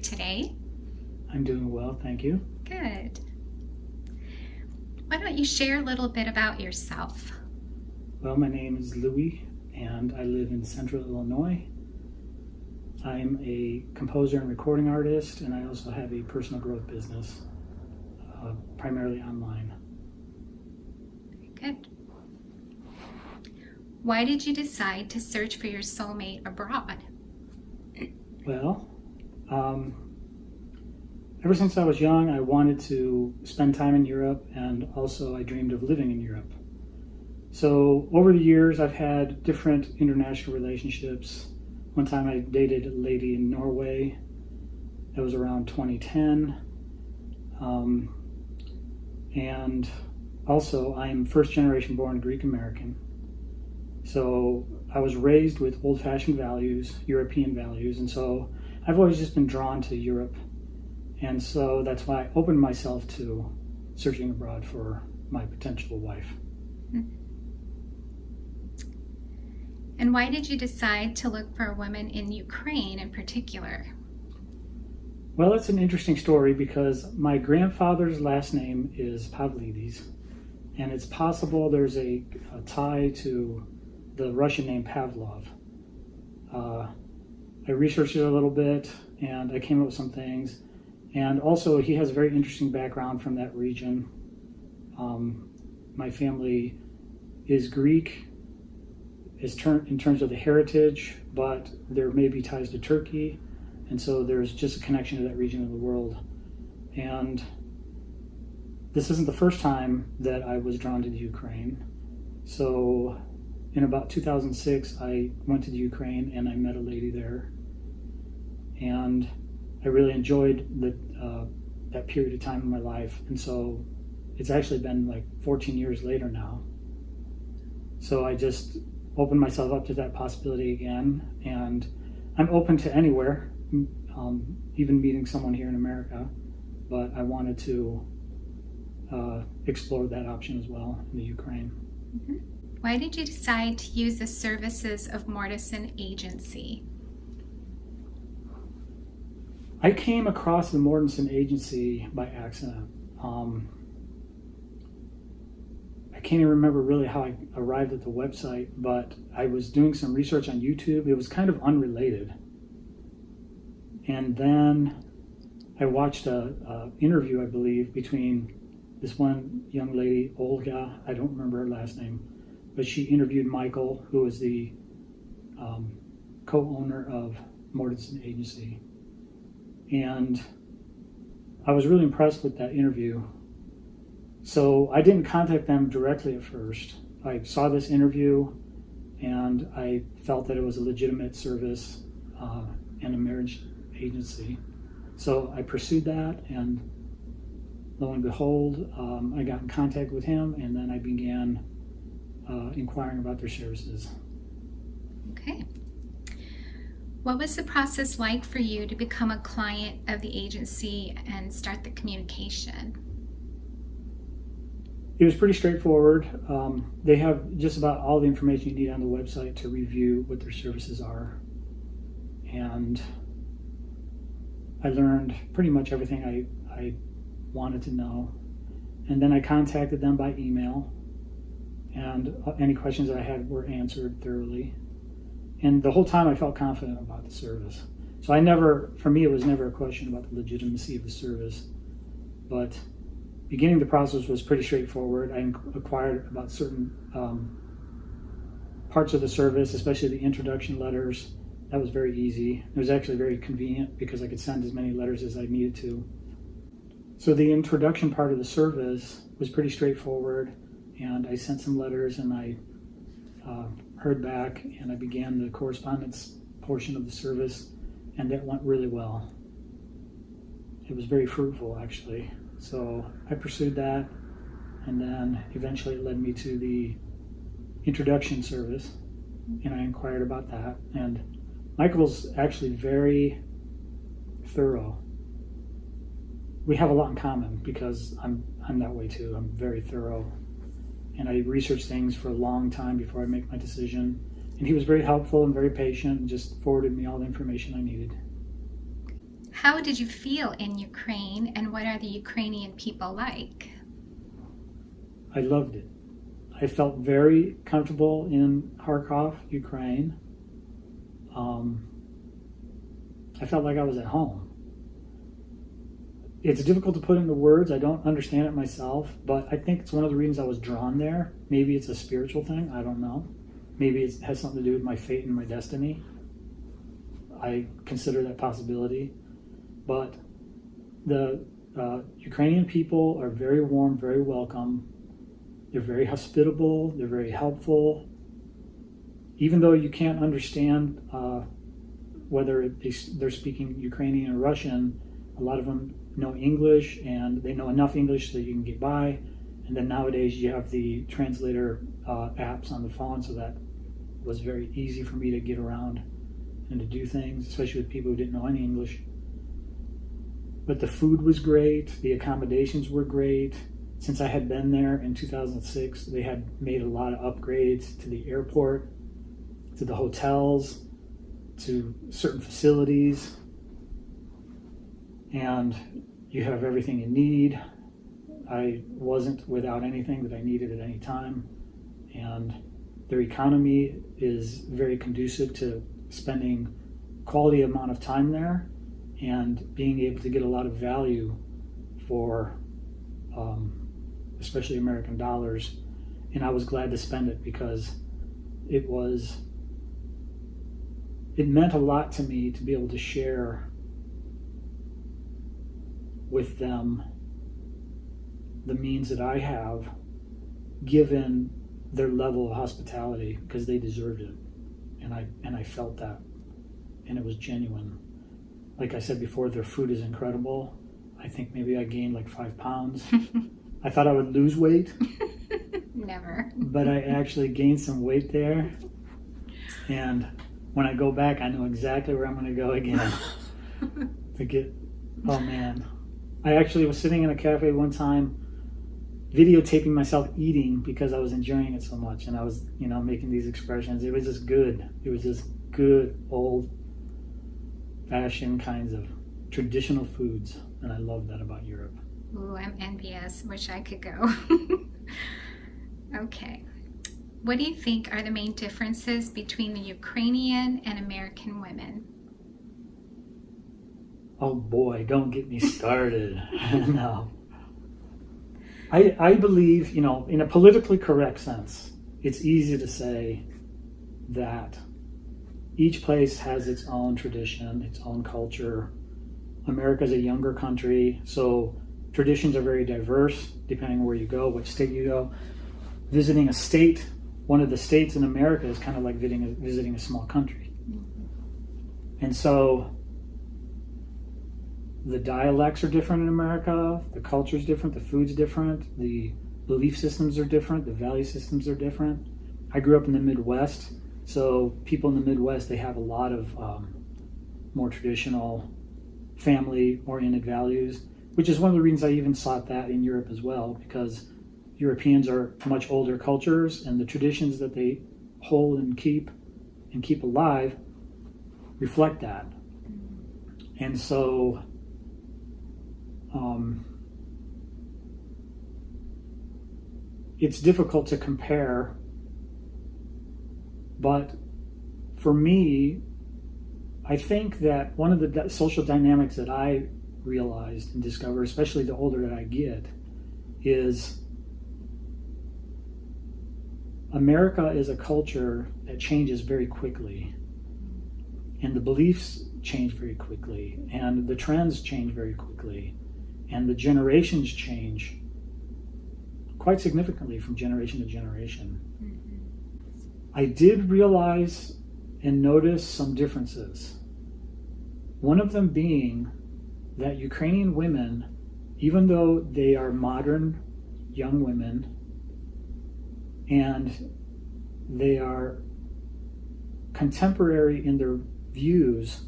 today? I'm doing well, thank you. Good. Why don't you share a little bit about yourself? Well, my name is Louis, and I live in Central Illinois. I'm a composer and recording artist, and I also have a personal growth business, primarily online. Very good. Why did you decide to search for your soulmate abroad? Well, ever since I was young, I wanted to spend time in Europe, and also I dreamed of living in Europe. So over the years, I've had different international relationships. One time I dated a lady in Norway. That was around 2010. And also, I'm first generation born Greek American. So I was raised with old-fashioned values, European values, and so I've always just been drawn to Europe. And so that's why I opened myself to searching abroad for my potential wife. And why did you decide to look for a woman in Ukraine in particular? Well, it's an interesting story because my grandfather's last name is Pavlidis, and it's possible there's a tie to the Russian name Pavlov. I researched it a little bit, and I came up with some things. And also, he has a very interesting background from that region. My family is Greek in terms of the heritage, but there may be ties to Turkey, and so there's just a connection to that region of the world. And this isn't the first time that I was drawn to the Ukraine. So in about 2006, I went to the Ukraine and I met a lady there, and I really enjoyed that period of time in my life. And so it's actually been like 14 years later now. So I just opened myself up to that possibility again, and I'm open to anywhere, even meeting someone here in America, but I wanted to explore that option as well in the Ukraine. Mm-hmm. Why did you decide to use the services of Mordinson Agency? I came across the Mordinson Agency by accident. I can't even remember really how I arrived at the website, but I was doing some research on YouTube. It was kind of unrelated. And then I watched a interview, I believe, between this one young lady, Olga, I don't remember her last name, but she interviewed Michael, who was the co-owner of Mordinson Agency. And I was really impressed with that interview. So I didn't contact them directly at first. I saw this interview and I felt that it was a legitimate service and a marriage agency. So I pursued that, and lo and behold, I got in contact with him, and then I began inquiring about their services. Okay. What was the process like for you to become a client of the agency and start the communication? It was pretty straightforward. They have just about all the information you need on the website to review what their services are. And I learned pretty much everything I wanted to know. And then I contacted them by email, and any questions I had were answered thoroughly. And the whole time I felt confident about the service. So for me, it was never a question about the legitimacy of the service. But beginning the process was pretty straightforward. I inquired about certain parts of the service, especially the introduction letters. That was very easy. It was actually very convenient because I could send as many letters as I needed to. So the introduction part of the service was pretty straightforward, and I sent some letters, and I heard back, and I began the correspondence portion of the service, and that went really well. It was very fruitful, actually. So I pursued that, and then eventually it led me to the introduction service, and I inquired about that. And Michael's actually very thorough. We have a lot in common because I'm that way too. I'm very thorough, and I research things for a long time before I make my decision. And he was very helpful and very patient, and just forwarded me all the information I needed. how did you feel in Ukraine, and what are the Ukrainian people like? I loved it. I felt very comfortable in Kharkov, Ukraine. I felt like I was at home. It's difficult to put into words. I don't understand it myself, but I think it's one of the reasons I was drawn there. Maybe it's a spiritual thing. I don't know. Maybe it has something to do with my fate and my destiny. I consider that possibility. But the Ukrainian people are very warm, very welcome. They're very hospitable. They're very helpful. Even though you can't understand whether they're speaking Ukrainian or Russian, a lot of them know English, and they know enough English so that you can get by. And then nowadays you have the translator apps on the phone, so that was very easy for me to get around and to do things, especially with people who didn't know any English. But the food was great. The accommodations were great. Since I had been there in 2006, they had made a lot of upgrades to the airport, to the hotels, to certain facilities. And you have everything you need. I wasn't without anything that I needed at any time. And their economy is very conducive to spending quality amount of time there and being able to get a lot of value for especially American dollars. And I was glad to spend it because it meant a lot to me to be able to share with them the means that I have, given their level of hospitality, because they deserved it. And I felt that, and it was genuine. Like I said before, their food is incredible. I think maybe I gained like 5 pounds. I thought I would lose weight. Never. But I actually gained some weight there. And when I go back, I know exactly where I'm going to go again to get, oh man. I actually was sitting in a cafe one time videotaping myself eating because I was enjoying it so much, and I was, making these expressions. It was just good. It was just good old-fashioned kinds of traditional foods, and I love that about Europe. Ooh, I'm envious. Wish I could go. Okay. What do you think are the main differences between the Ukrainian and American women? Oh boy, don't get me started. No. I believe, in a politically correct sense, it's easy to say that each place has its own tradition, its own culture. America's a younger country, so traditions are very diverse depending on where you go, what state you go. Visiting a state, one of the states in America, is kind of like visiting a small country. And so the dialects are different in America, the culture is different, the food's different, the belief systems are different, the value systems are different. I grew up in the Midwest, so people in the Midwest, they have a lot of more traditional family-oriented values, which is one of the reasons I even sought that in Europe as well, because Europeans are much older cultures, and the traditions that they hold and keep alive reflect that. And so it's difficult to compare, but for me, I think that one of the social dynamics that I realized and discovered, especially the older that I get, is America is a culture that changes very quickly, and the beliefs change very quickly, and the trends change very quickly, and the generations change quite significantly from generation to generation. Mm-hmm. I did realize and notice some differences. One of them being that Ukrainian women, even though they are modern young women and they are contemporary in their views,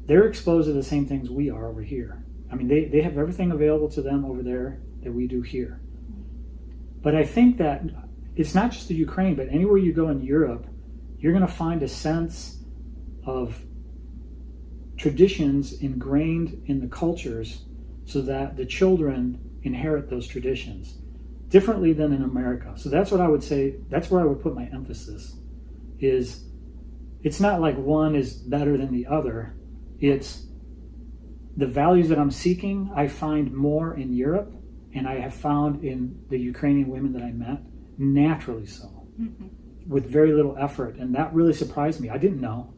they're exposed to the same things we are over here. I mean, they have everything available to them over there that we do here. But I think that it's not just the Ukraine, but anywhere you go in Europe, you're going to find a sense of traditions ingrained in the cultures so that the children inherit those traditions differently than in America. So that's what I would say, that's where I would put my emphasis, is it's not like one is better than the other. It's the values that I'm seeking, I find more in Europe, and I have found in the Ukrainian women that I met, naturally so, with very little effort. And that really surprised me. I didn't know.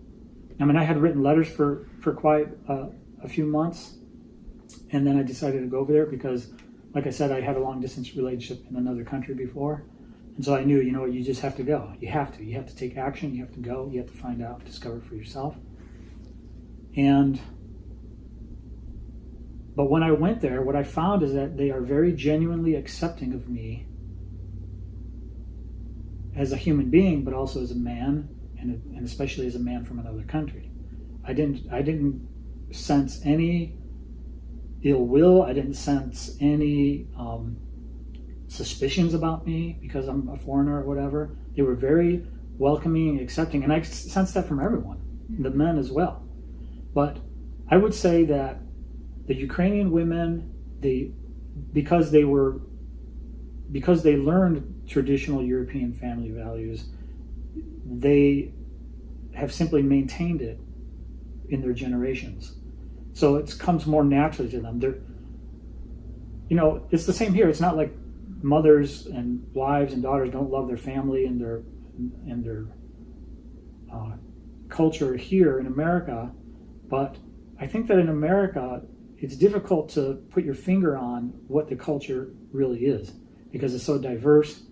I mean, I had written letters for quite a few months, and then I decided to go over there because, like I said, I had a long distance relationship in another country before. And so I knew, you know what, you just have to go. You have to take action. You have to go. You have to find out, discover for yourself. But when I went there, what I found is that they are very genuinely accepting of me as a human being, but also as a man, and especially as a man from another country. I didn't sense any ill will. I didn't sense any suspicions about me because I'm a foreigner or whatever. They were very welcoming and accepting, and I sensed that from everyone, the men as well. But I would say that the Ukrainian women, because they learned traditional European family values, they have simply maintained it in their generations. So it comes more naturally to them. It's the same here. It's not like mothers and wives and daughters don't love their family and their culture here in America. But I think that in America, it's difficult to put your finger on what the culture really is because it's so diverse.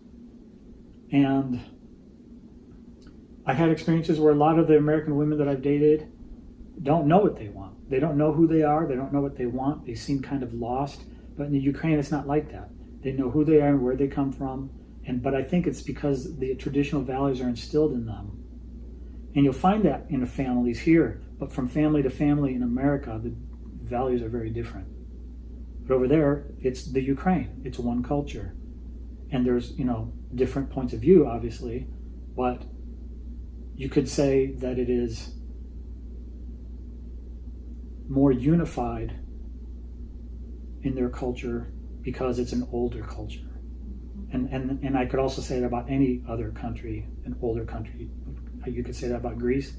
And I've had experiences where a lot of the American women that I've dated don't know what they want. They don't know who they are. They don't know what they want. They seem kind of lost. But in the Ukraine, it's not like that. They know who they are and where they come from. But I think it's because the traditional values are instilled in them. And you'll find that in the families here. But from family to family in America, the values are very different. But over there, it's the Ukraine. It's one culture. And there's, different points of view, obviously. But you could say that it is more unified in their culture because it's an older culture. And I could also say that about any other country, an older country. You could say that about Greece.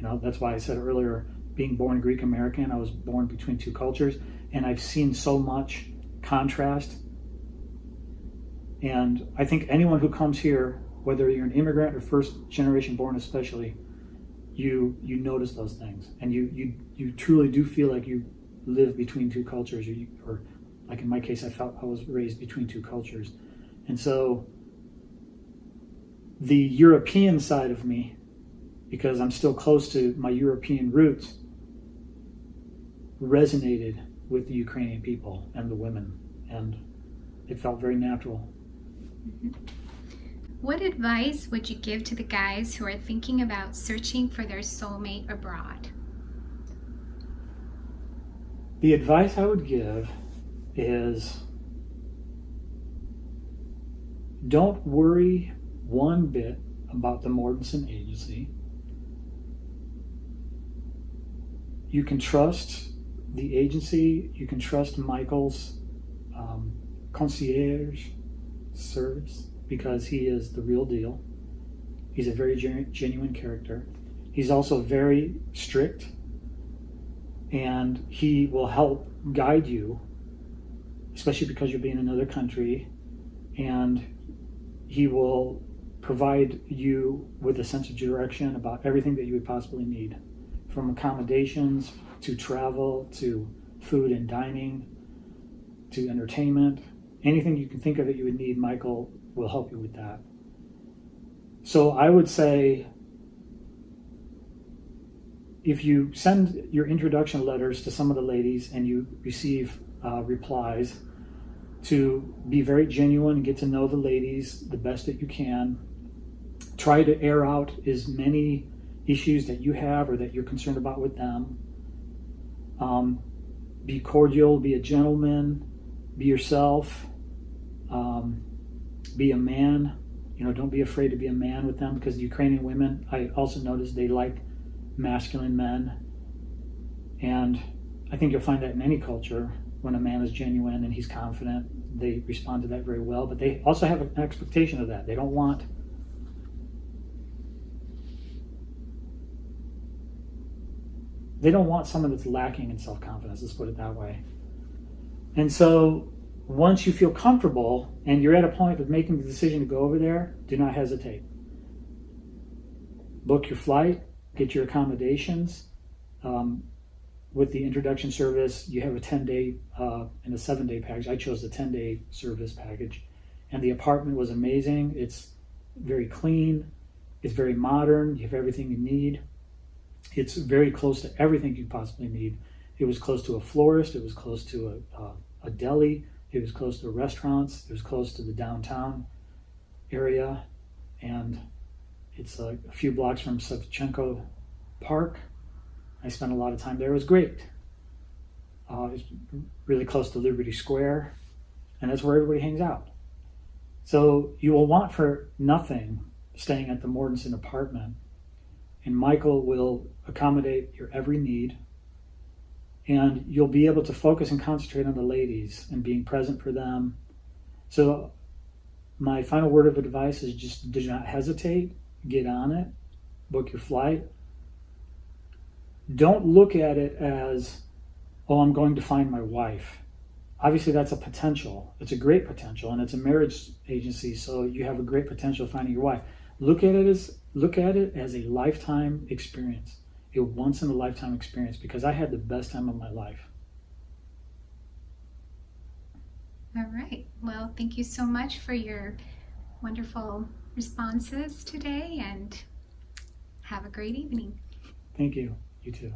That's why I said earlier, being born Greek American, I was born between two cultures, and I've seen so much contrast. And I think anyone who comes here, whether you're an immigrant or first generation born especially, you notice those things, and you truly do feel like you live between two cultures, or like in my case, I felt I was raised between two cultures. And so the European side of me, because I'm still close to my European roots, resonated with the Ukrainian people and the women, and it felt very natural. What advice would you give to the guys who are thinking about searching for their soulmate abroad? The advice I would give is, don't worry one bit about the Mordinson agency. You can trust the agency. You can trust Michael's concierge service because he is the real deal. He's a very genuine character. He's also very strict, and he will help guide you, especially because you'll be in another country, and he will provide you with a sense of direction about everything that you would possibly need, from accommodations to travel to food and dining to entertainment. Anything you can think of that you would need, Michael will help you with that. So I would say, if you send your introduction letters to some of the ladies and you receive replies, to be very genuine and get to know the ladies the best that you can. Try to air out as many issues that you have or that you're concerned about with them. Be cordial, be a gentleman, be yourself, be a man. Don't be afraid to be a man with them, because the Ukrainian women, I also noticed, they like masculine men. And I think you'll find that in any culture, when a man is genuine and he's confident, they respond to that very well. But they also have an expectation of that. They don't want someone that's lacking in self-confidence, let's put it that way. And so once you feel comfortable and you're at a point of making the decision to go over there, do not hesitate. Book your flight, get your accommodations. With the introduction service, you have a 10-day and a 7-day package. I chose the 10-day service package. And the apartment was amazing. It's very clean. It's very modern. You have everything you need. It's very close to everything you possibly need. It was close to a florist. It was close to a deli. It was close to restaurants. It was close to the downtown area. And it's a few blocks from Savchenko Park. I spent a lot of time there. It was great. It's really close to Liberty Square, and that's where everybody hangs out. So you will want for nothing staying at the Mordinson apartment, and Michael will accommodate your every need, and you'll be able to focus and concentrate on the ladies and being present for them. So my final word of advice is just do not hesitate. Get on it. Book your flight. Don't look at it as, oh, I'm going to find my wife. Obviously, that's a potential. It's a great potential, and it's a marriage agency, so you have a great potential of finding your wife. Look at it as a lifetime experience, a once-in-a-lifetime experience, because I had the best time of my life. All right. Well, thank you so much for your wonderful responses today, and have a great evening. Thank you. You too.